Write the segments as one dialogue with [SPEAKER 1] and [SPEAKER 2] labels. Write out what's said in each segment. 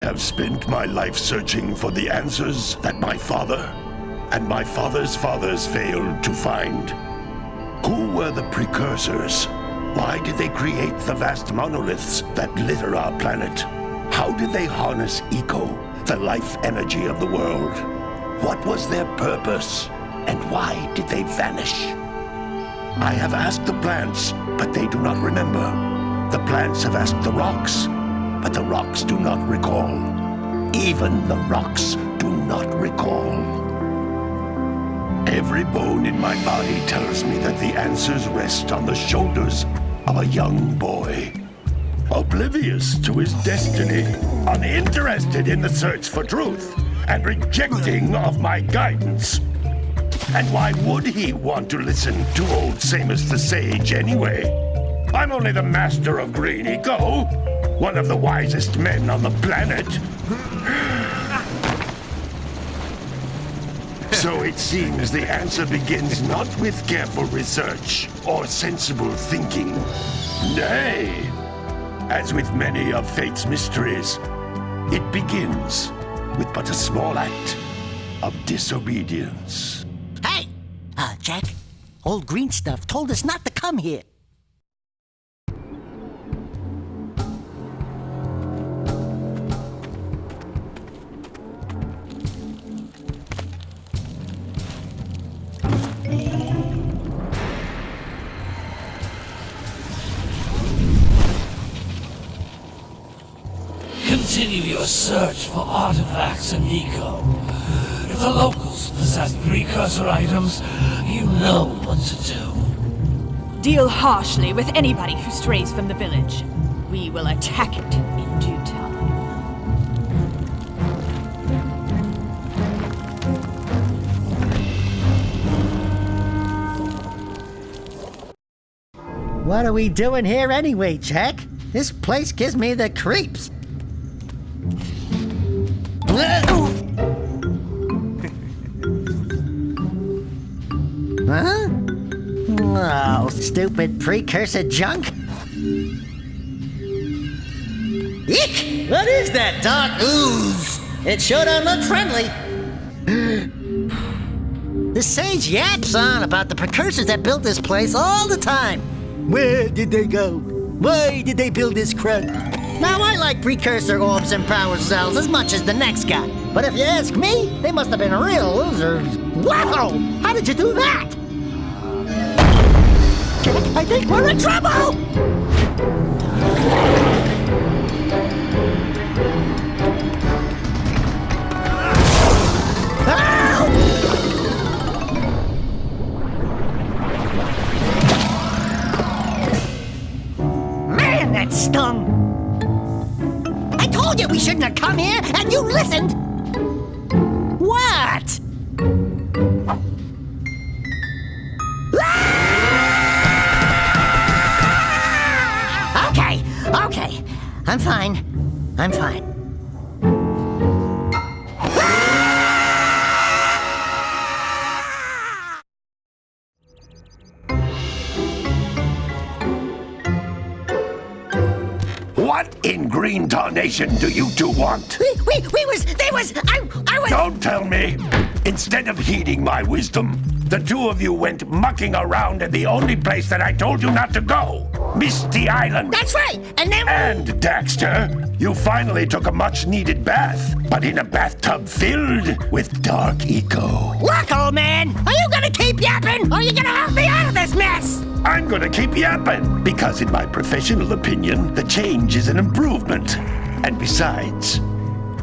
[SPEAKER 1] I have spent my life searching for the answers that my father and my father's fathers failed to find. Who were the Precursors? Why did they create the vast monoliths that litter our planet? How did they harness eco, the life energy of the world? What was their purpose, and why did they vanish? I have asked the plants, but they do not remember. The plants have asked the rocks, but the rocks do not recall. Even the rocks do not recall. Every bone in my body tells me that the answers rest on the shoulders of a young boy. Oblivious to his destiny, uninterested in the search for truth, and rejecting of my guidance. And why would he want to listen to old Samus the Sage anyway? I'm only the master of green eco, one of the wisest men on the planet. So it seems the answer begins not with careful research or sensible thinking. Nay, as with many of fate's mysteries, it begins with but a small act of disobedience.
[SPEAKER 2] Hey! Jack, old green stuff told us not to come here.
[SPEAKER 3] Continue your search for artifacts and eco. If the locals possess precursor items, you know what to do.
[SPEAKER 4] Deal harshly with anybody who strays from the village. We will attack it in due time.
[SPEAKER 2] What are we doing here anyway, Jack? This place gives me the creeps. Huh? Oh, stupid precursor junk. Eek! What is that dark ooze? It sure don't look friendly. The sage yaps on about the precursors that built this place all the time. Where did they go? Why did they build this crud? Now, I like precursor orbs and power cells as much as the next guy. But if you ask me, they must have been real losers. Wow! How did you do that? Jack, I think we're in trouble! Man, that stung! I told you we shouldn't have come here, and you listened! What? Okay. I'm fine.
[SPEAKER 1] What in green tarnation do you two want?
[SPEAKER 2] They was, I was...
[SPEAKER 1] Don't tell me! Instead of heeding my wisdom, the two of you went mucking around in the only place that I told you not to go! Misty Island!
[SPEAKER 2] That's right, and then...
[SPEAKER 1] And, Daxter, you finally took a much-needed bath, but in a bathtub filled with dark eco.
[SPEAKER 2] Look, old man, are you gonna keep yapping, or are you gonna help me out of this mess?
[SPEAKER 1] I'm gonna keep yapping, because in my professional opinion, the change is an improvement. And besides,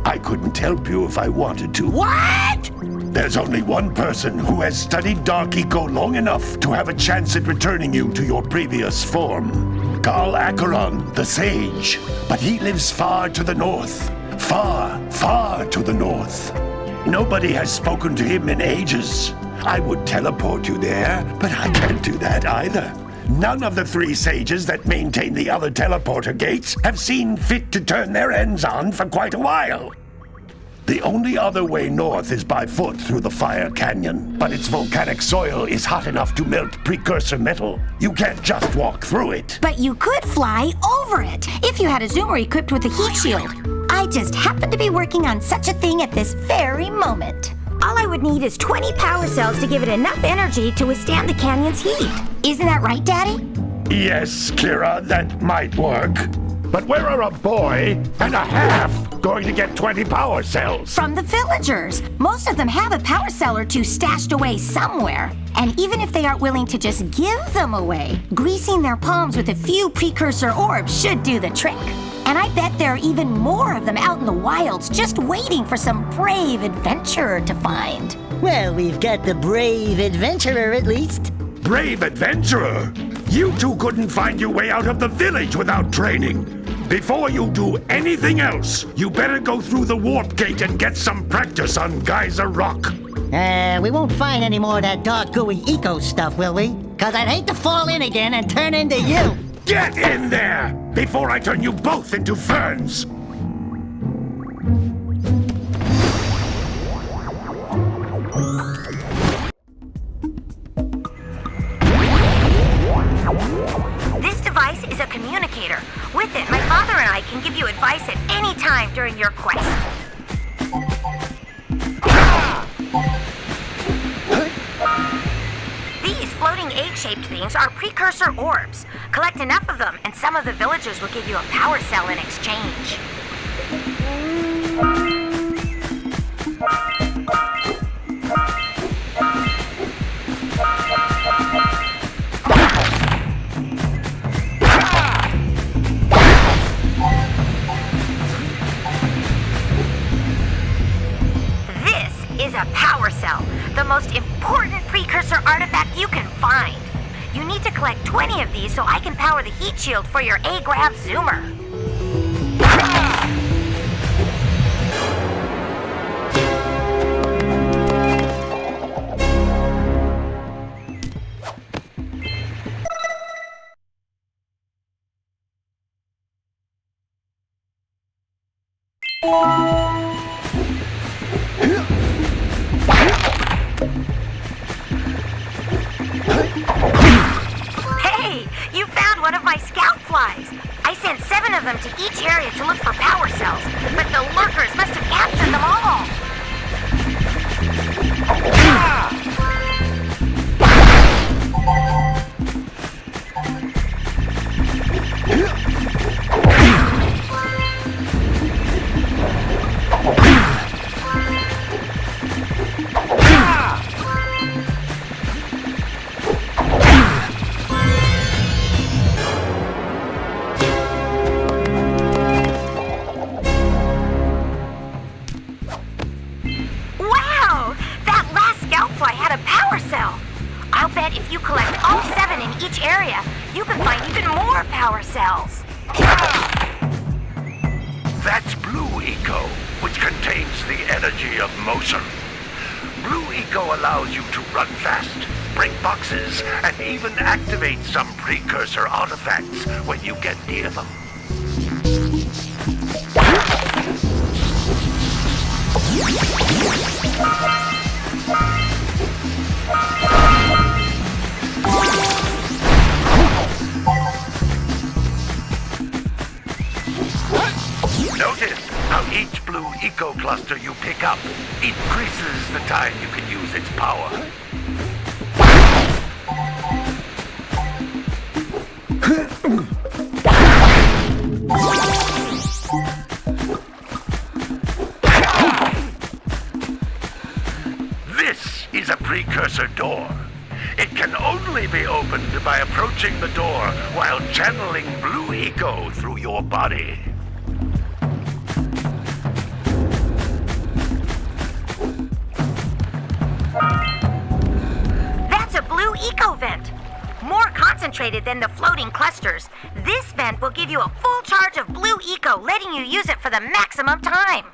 [SPEAKER 1] I couldn't help you if I wanted to.
[SPEAKER 2] What?
[SPEAKER 1] There's only one person who has studied Dark Eco long enough to have a chance at returning you to your previous form. Carl Acheron, the Sage. But he lives far to the north. Far to the north. Nobody has spoken to him in ages. I would teleport you there, but I can't do that either. None of the three sages that maintain the other teleporter gates have seen fit to turn their ends on for quite a while. The only other way north is by foot through the Fire Canyon, but its volcanic soil is hot enough to melt precursor metal. You can't just walk through it.
[SPEAKER 5] But you could fly over it, if you had a zoomer equipped with a heat shield. I I just happen to be working on such a thing at this very moment. All I would need is 20 power cells to give it enough energy to withstand the canyon's heat. Isn't that right, Daddy?
[SPEAKER 1] Yes, Kira, that might work. But where are a boy and a half going to get 20 power cells?
[SPEAKER 5] From the villagers. Most of them have a power cell or two stashed away somewhere. And even if they aren't willing to just give them away, greasing their palms with a few precursor orbs should do the trick. And I bet there are even more of them out in the wilds just waiting for some brave adventurer to find.
[SPEAKER 2] Well, we've got the brave adventurer at least.
[SPEAKER 1] Brave adventurer? You two couldn't find your way out of the village without training. Before you do anything else, you better go through the warp gate and get some practice on Geyser Rock.
[SPEAKER 2] We won't find any more of that dark gooey eco stuff, will we? 'Cause I'd hate to fall in again and turn into you.
[SPEAKER 1] Get in there before I turn you both into ferns.
[SPEAKER 5] This device is a communicator. With it, my father and I can give you advice at any time during your quest. These floating egg-shaped things are precursor orbs. Collect enough of them, and some of the villagers will give you a power cell in exchange. Is a power cell, the most important precursor artifact you can find. You need to collect 20 of these so I can power the heat shield for your A-Grav zoomer. Hey, you found one of my scout flies. I sent 7 of them to each area to look for power cells, but the lurkers must have captured them all. If you collect all 7 in each area, you can find even more power cells.
[SPEAKER 1] That's Blue Eco, which contains the energy of motion. Blue Eco allows you to run fast, break boxes, and even activate some precursor artifacts when you get near them. Notice how each Blue Eco cluster you pick up increases the time you can use its power. This is a precursor door. It can only be opened by approaching the door while channeling Blue Eco through your body.
[SPEAKER 5] That's a Blue Eco vent. More concentrated than the floating clusters. This vent will give you a full charge of Blue Eco, letting you use it for the maximum time.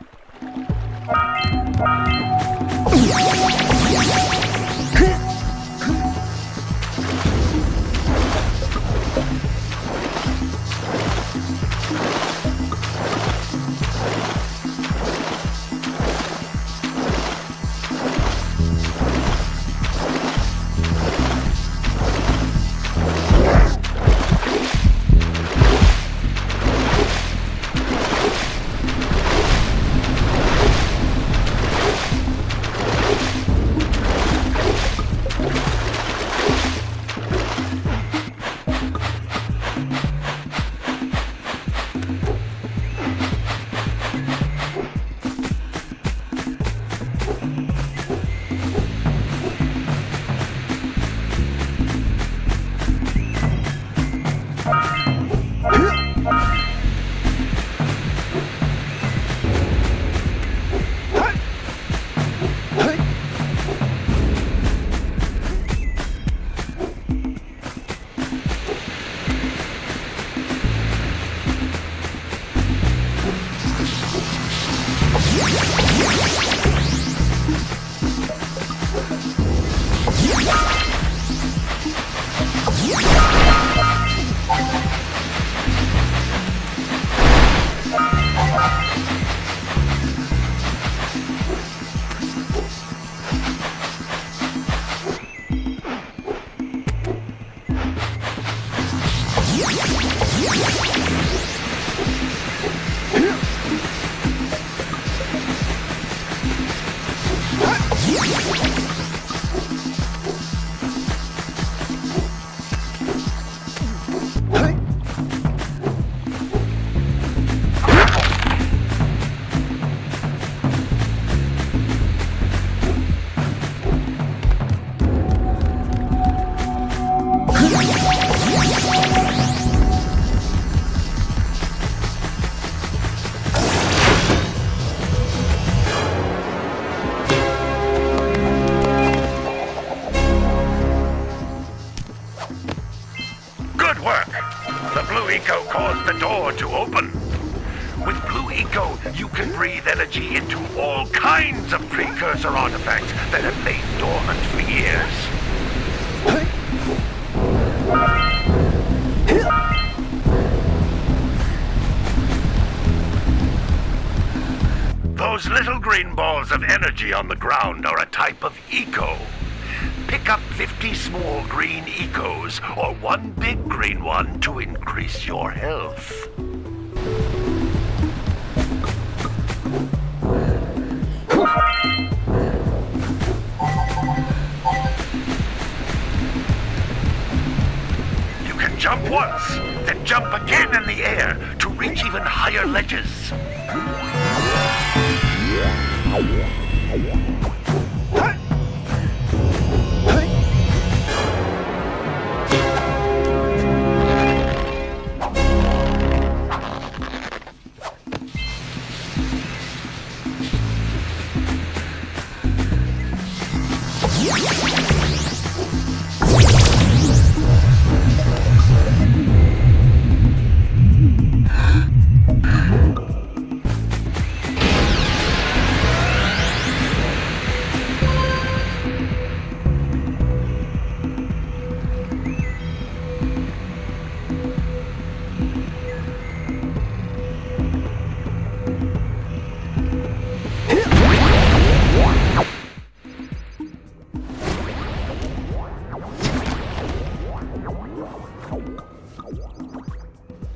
[SPEAKER 1] Good work. The blue eco caused the door to open. With blue eco, you can breathe energy into all kinds of precursor artifacts that have lain dormant for years. Those little green balls of energy on the ground are a type of eco. Pick up 50 small green ecos or one big green one to increase your health. You can jump once, then jump again in the air to reach even higher ledges.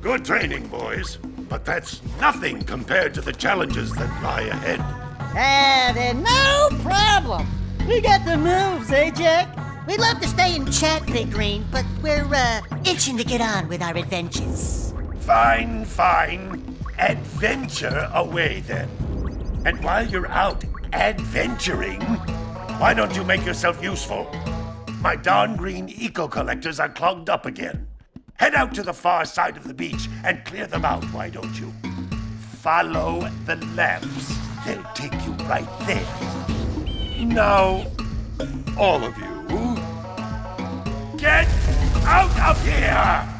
[SPEAKER 1] Good training, boys, but that's nothing compared to the challenges that lie ahead.
[SPEAKER 2] Then no problem. We got the moves, eh, Jak? We'd love to stay and chat, Big Green, but we're, itching to get on with our adventures.
[SPEAKER 1] Fine, fine. Adventure away, then. And while you're out adventuring, why don't you make yourself useful? My darn green eco-collectors are clogged up again. Head out to the far side of the beach and clear them out, why don't you? Follow the lamps. They'll take you right there. Now, all of you, get out of here!